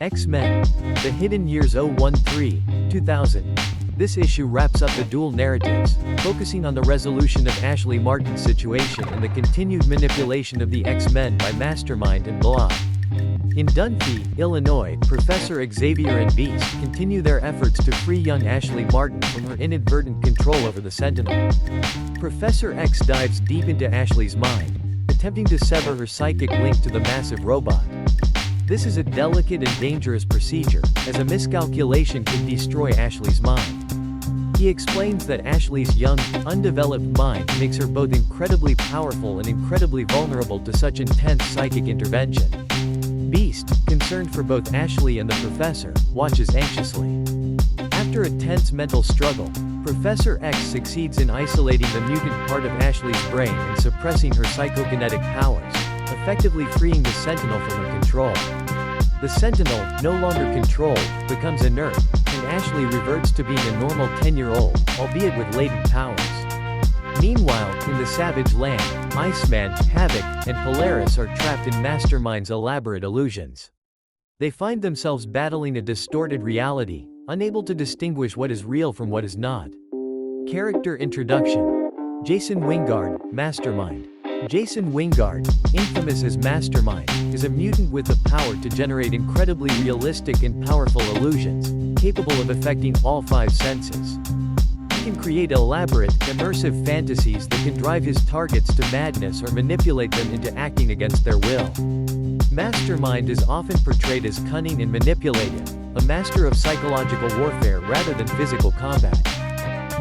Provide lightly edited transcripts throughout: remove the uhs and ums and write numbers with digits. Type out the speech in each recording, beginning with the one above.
X-Men. The Hidden Years 013-2000. This issue wraps up the dual narratives, focusing on the resolution of Ashley Martin's situation and the continued manipulation of the X-Men by Mastermind and Blob. In Dunphy, Illinois, Professor Xavier and Beast continue their efforts to free young Ashley Martin from her inadvertent control over the Sentinel. Professor X dives deep into Ashley's mind, attempting to sever her psychic link to the massive robot. This is a delicate and dangerous procedure, as a miscalculation can destroy Ashley's mind. He explains that Ashley's young, undeveloped mind makes her both incredibly powerful and incredibly vulnerable to such intense psychic intervention. Beast, concerned for both Ashley and the professor, watches anxiously. After a tense mental struggle, Professor X succeeds in isolating the mutant part of Ashley's brain and suppressing her psychokinetic powers, effectively freeing the Sentinel from her control. The Sentinel, no longer controlled, becomes inert, and Ashley reverts to being a normal 10-year-old, albeit with latent powers. Meanwhile, in the Savage Land, Iceman, Havoc, and Polaris are trapped in Mastermind's elaborate illusions. They find themselves battling a distorted reality, unable to distinguish what is real from what is not. Character Introduction. Jason Wingard, Mastermind. Jason Wingard, infamous as Mastermind, is a mutant with the power to generate incredibly realistic and powerful illusions, capable of affecting all five senses. He can create elaborate, immersive fantasies that can drive his targets to madness or manipulate them into acting against their will. Mastermind is often portrayed as cunning and manipulative, a master of psychological warfare rather than physical combat.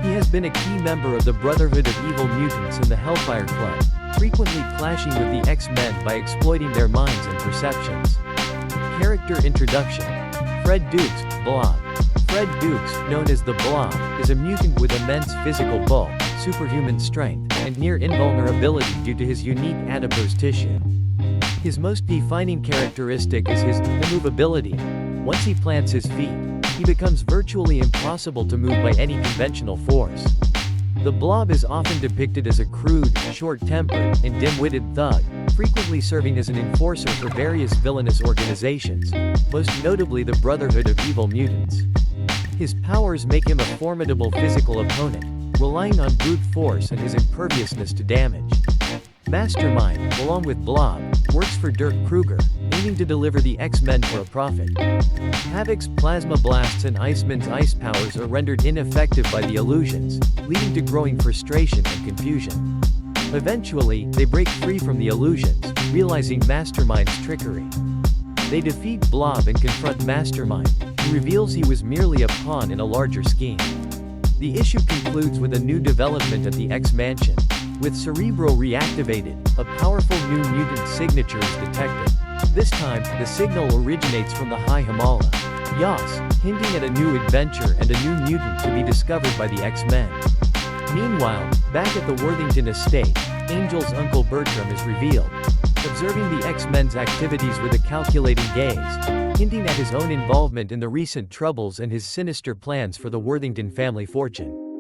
He has been a key member of the Brotherhood of Evil Mutants and the Hellfire Club, frequently clashing with the X-Men by exploiting their minds and perceptions. Character Introduction. Fred Dukes, Blob. Fred Dukes, known as the Blob, is a mutant with immense physical bulk, superhuman strength, and near invulnerability due to his unique adipose tissue. His most defining characteristic is his immovability. Once he plants his feet, he becomes virtually impossible to move by any conventional force. The Blob is often depicted as a crude, short-tempered, and dim-witted thug, frequently serving as an enforcer for various villainous organizations, most notably the Brotherhood of Evil Mutants. His powers make him a formidable physical opponent, relying on brute force and his imperviousness to damage. Mastermind, along with Blob, works for Dirk Kruger, aiming to deliver the X-Men for a profit. Havoc's plasma blasts and Iceman's ice powers are rendered ineffective by the illusions, leading to growing frustration and confusion. Eventually, they break free from the illusions, realizing Mastermind's trickery. They defeat Blob and confront Mastermind, who reveals he was merely a pawn in a larger scheme. The issue concludes with a new development at the X-Mansion. With Cerebro reactivated, a powerful new mutant signature is detected. This time, the signal originates from the high Himalayas, hinting at a new adventure and a new mutant to be discovered by the X-Men. Meanwhile, back at the Worthington estate, Angel's Uncle Bertram is revealed, observing the X-Men's activities with a calculating gaze, hinting at his own involvement in the recent troubles and his sinister plans for the Worthington family fortune.